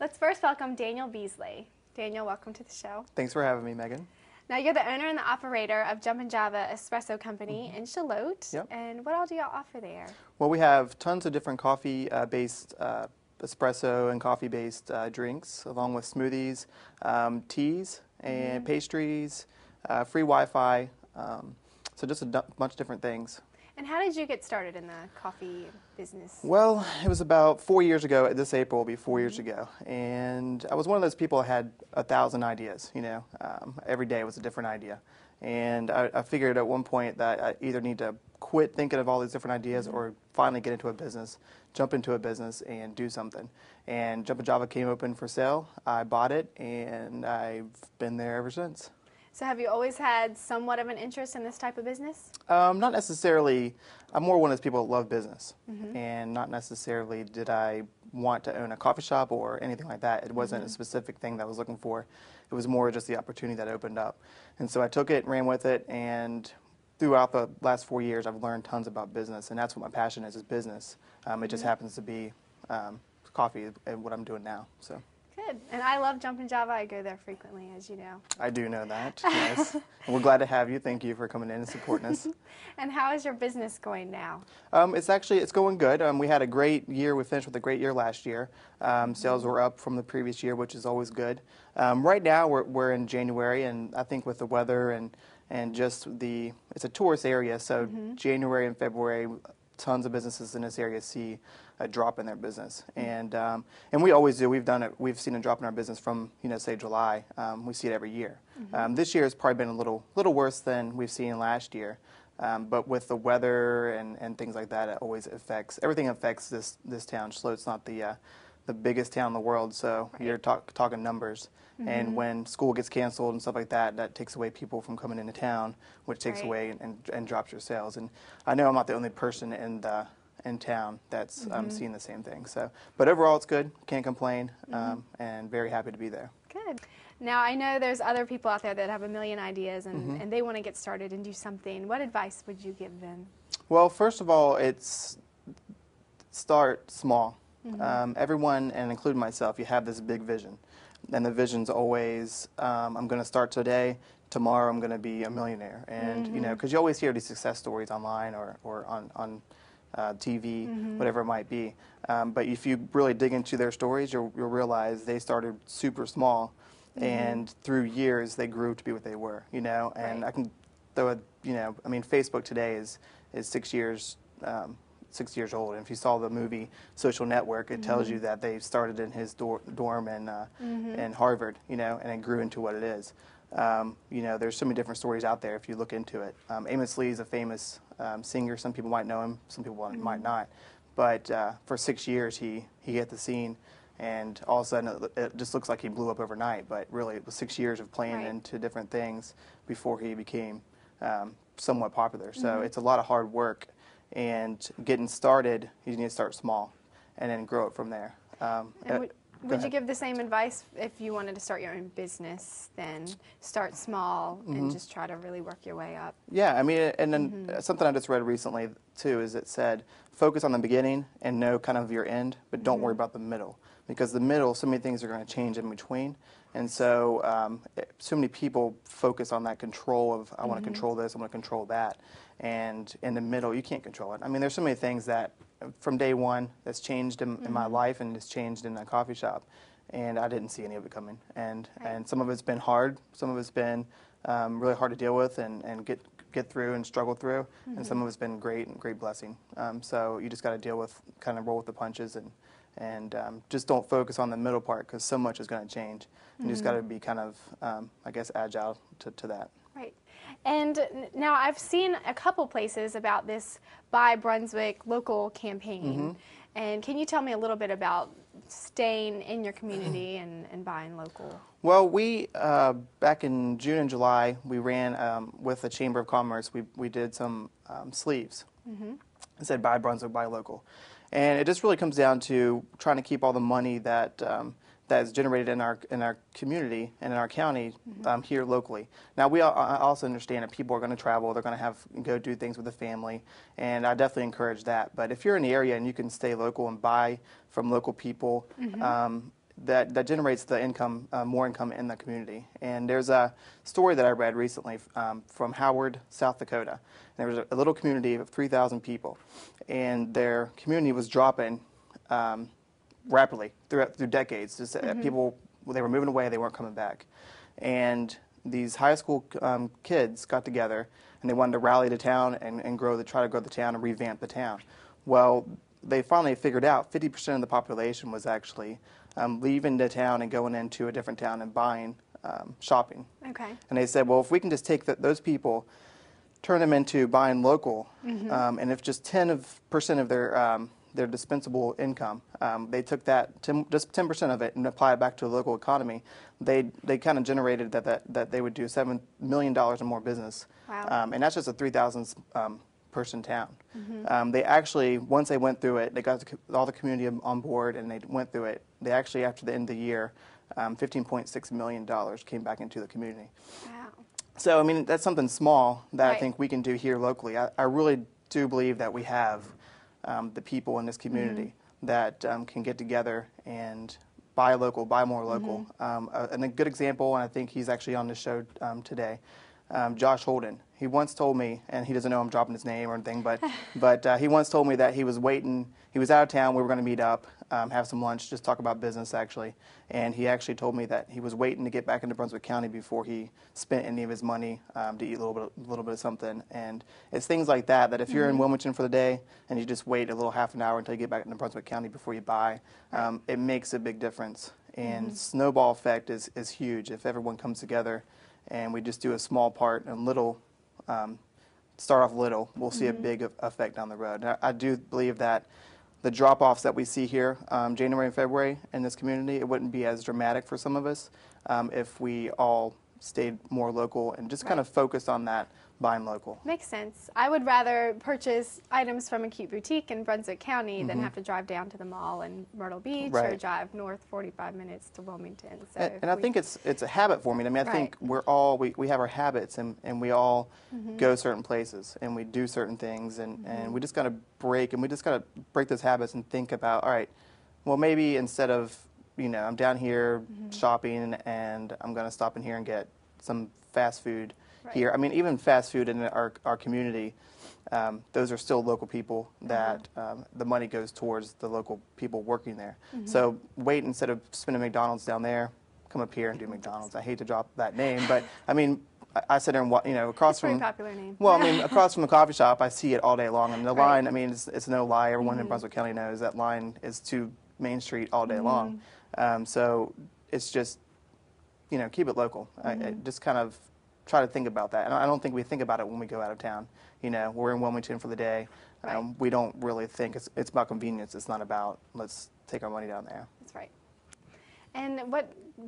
Let's first welcome Daniel Beasley. Daniel, welcome to the show. Thanks for having me, Megan. Now, you're the owner and the operator of Jumpin Java Espresso Company in Shallotte. Yep. And what all do y'all offer there? Well, we have tons of different coffee-based espresso and coffee-based drinks, along with smoothies, teas, and pastries, free Wi-Fi, so just a bunch of different things. And how did you get started in the coffee business? Well, it was about 4 years ago. This April will be 4 years ago. And I was one of those people that had 1,000 ideas, you know. Every day was a different idea. And I figured at one point that I either need to quit thinking of all these different ideas or finally get into a business, jump into a business and do something. And Jumpin Java came open for sale. I bought it, and I've been there ever since. So have you always had somewhat of an interest in this type of business? Not necessarily. I'm more one of those people that love business, and not necessarily did I want to own a coffee shop or anything like that. It wasn't a specific thing that I was looking for. It was more just the opportunity that opened up. And so I took it and ran with it, and throughout the last 4 years I've learned tons about business, and that's what my passion is business. It just happens to be coffee and what I'm doing now. So. Good. And I love Jumpin Java. I go there frequently, as you know. I do know that, yes. And we're glad to have you. Thank you for coming in and supporting us. And how is your business going now? It's going good. We had a great year. We finished with a great year last year. Sales were up from the previous year, which is always good. Right now, we're in January, and I think with the weather and just it's a tourist area, so January and February, tons of businesses in this area see a drop in their business, and we always do. We've seen a drop in our business from, say July. We see it every year. This year has probably been a little worse than we've seen last year, but with the weather and things like that, it always everything affects this town. Shalotte's not the biggest town in the world, so you're talking numbers. And when school gets canceled and stuff like that, that takes away people from coming into town, which takes away and drops your sales. And I know I'm not the only person in town that's seeing the same thing. So, but overall, it's good. Can't complain, and very happy to be there. Good. Now, I know there's other people out there that have a million ideas and they want to get started and do something. What advice would you give them? Well, first of all, it's start small. Everyone, and including myself, you have this big vision. And the vision's always, I'm going to start today, tomorrow I'm going to be a millionaire. And, because you always hear these success stories online or on TV, whatever it might be. But if you really dig into their stories, you'll realize they started super small, and through years they grew to be what they were, And I can throw Facebook today is 6 years 6 years old, and if you saw the movie Social Network, it tells you that they started in his dorm in Harvard, and it grew into what it is. There's so many different stories out there if you look into it. Amos Lee is a famous singer. Some people might know him, some people might not. But for 6 years, he hit the scene, and all of a sudden it just looks like he blew up overnight. But really, it was 6 years of playing into different things before he became somewhat popular. So it's a lot of hard work. And getting started, you need to start small and then grow it from there. Would you give the same advice if you wanted to start your own business, then start small and just try to really work your way up? Yeah, and then something I just read recently, too, is it said, focus on the beginning and know kind of your end, but don't worry about the middle. Because the middle, so many things are going to change in between. And so so many people focus on that control of, I want to control this, I want to control that. And in the middle, you can't control it. There's so many things that from day one that's changed in my life and it's changed in a coffee shop. And I didn't see any of it coming. And some of it's been hard. Some of it's been really hard to deal with and get through and struggle through. And some of it's been great blessing. So you just got to deal with, kind of roll with the punches and just don't focus on the middle part because so much is going to change. You just got to be kind of, agile to that. Right. And now I've seen a couple places about this Buy Brunswick local campaign. And can you tell me a little bit about staying in your community and buying local? Well, we, back in June and July, we ran with the Chamber of Commerce, we did some sleeves. It said Buy Brunswick, Buy Local. And it just really comes down to trying to keep all the money that that is generated in our community and in our county here locally. Now, I also understand that people are going to travel, they're going to go do things with the family, and I definitely encourage that. But if you're in the area and you can stay local and buy from local people, that generates the income, more income in the community. And there's a story that I read recently from Howard, South Dakota. There was a little community of 3,000 people, and their community was dropping rapidly through decades. Just people, they were moving away, they weren't coming back, and these high school kids got together and they wanted to rally the town and try to grow the town and revamp the town. Well, they finally figured out 50% of the population was actually leaving the town and going into a different town and buying, shopping. Okay. And they said, well, if we can just take those people, turn them into buying local, and if just 10% of their dispensable income, they took that, just 10% of it and applied it back to the local economy, they kind of generated that they would do $7 million in more business. Wow. And that's just a 3,000 person town. They actually, once they went through it, they got all the community on board and they went through it. They actually, after the end of the year, $15.6 million came back into the community. Wow. So, I mean, that's something small that Right. I think we can do here locally. I really do believe that we have the people in this community that can get together and buy local, buy more local. And a good example, and I think he's actually on the show today, Josh Holden. He once told me, and he doesn't know I'm dropping his name or anything, but he once told me that he was waiting. He was out of town. We were going to meet up, have some lunch, just talk about business actually. And he actually told me that he was waiting to get back into Brunswick County before he spent any of his money to eat a little bit of something. And it's things like that. That if you're in Wilmington for the day and you just wait a little half an hour until you get back into Brunswick County before you buy, it makes a big difference. And snowball effect is huge if everyone comes together. And we just do a small part and little, start off little, we'll see a big effect down the road. And I do believe that the drop-offs that we see here, January and February in this community, it wouldn't be as dramatic for some of us if we all stayed more local and just kind of focused on that, buying local. Makes sense. I would rather purchase items from a cute boutique in Brunswick County than have to drive down to the mall in Myrtle Beach or drive north 45 minutes to Wilmington. So and I think it's a habit forming. I mean, I think we have our habits and we all go certain places and we do certain things and we just got to break those habits and think about, all right, well, maybe instead of, I'm down here shopping and I'm going to stop in here and get some fast food here. I mean, even fast food in our community, those are still local people that the money goes towards the local people working there. So wait, instead of spending McDonald's down there, come up here and do McDonald's. I hate to drop that name, but I mean, I sit there and across from popular name. Well, I mean, across from the coffee shop, I see it all day long, and the line. I mean, it's no lie. Everyone in Brunswick County knows that line is to Main Street all day long. So it's just keep it local. I just kind of try to think about that. And I don't think we think about it when we go out of town. We're in Wilmington for the day. We don't really think it's about convenience. It's not about let's take our money down there. That's right. And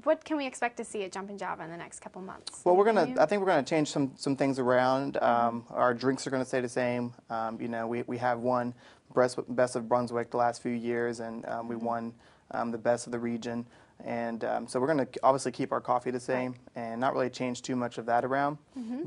what can we expect to see at Jumpin Java in the next couple months? Well, I think we're gonna change some things around. Our drinks are gonna stay the same. We have won Best of Brunswick the last few years, and we won the Best of the region. And so we're going to obviously keep our coffee the same and not really change too much of that around.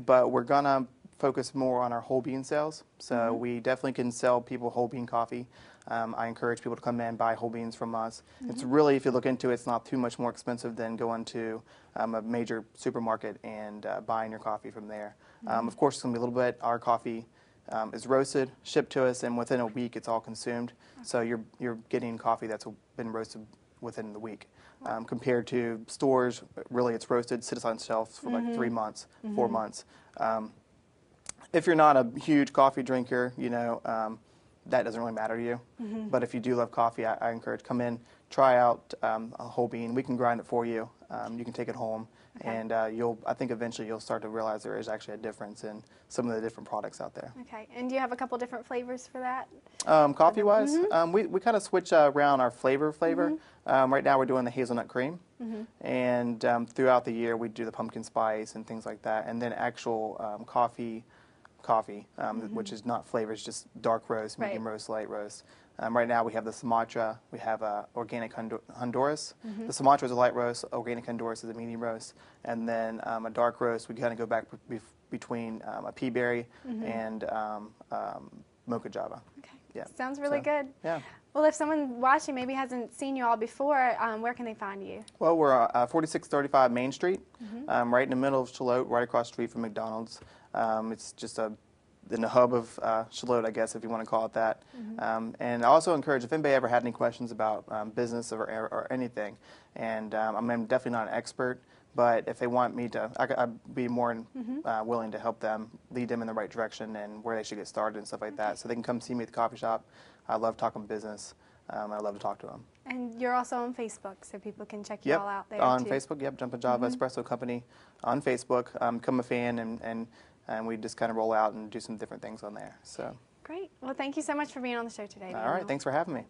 But we're going to focus more on our whole bean sales. So we definitely can sell people whole bean coffee. I encourage people to come in and buy whole beans from us. It's really, if you look into it, it's not too much more expensive than going to a major supermarket and buying your coffee from there. Of course, it's going to be a little bit. Our coffee is roasted, shipped to us, and within a week it's all consumed. So you're getting coffee that's been roasted within the week. Compared to stores, really it's roasted, sits on shelves for like 3 months, 4 months. If you're not a huge coffee drinker, that doesn't really matter to you. But if you do love coffee, I encourage come in, try out a whole bean. We can grind it for you. You can take it home, and I think eventually you'll start to realize there is actually a difference in some of the different products out there. Okay, and do you have a couple different flavors for that? Coffee-wise, we kind of switch around our flavor. Right now we're doing the hazelnut cream, and throughout the year we do the pumpkin spice and things like that, and then actual coffee, which is not flavors, just dark roast, medium roast, light roast. Right now we have the Sumatra, we have organic Honduras. The Sumatra is a light roast, organic Honduras is a medium roast, and then a dark roast, we kind of go back between a pea berry and mocha Java. Okay. Yeah. Sounds really good. Yeah. Well, if someone watching maybe hasn't seen you all before, where can they find you? Well, we're 4635 Main Street, right in the middle of Shallotte, right across the street from McDonald's. It's just in the hub of Shallotte, I guess, if you want to call it that. And I also encourage, if anybody ever had any questions about business or anything, and I'm definitely not an expert, but if they want me to, I'd be more willing to help them, lead them in the right direction and where they should get started and stuff like that. So they can come see me at the coffee shop. I love talking business. I love to talk to them. And you're also on Facebook, so people can check you Yep, all out there on too. Facebook, yep, Jumpin Java Espresso Company on Facebook. Become a fan, and we just kind of roll out and do some different things on there. So. Great. Well, thank you so much for being on the show today. All right, thanks for having me.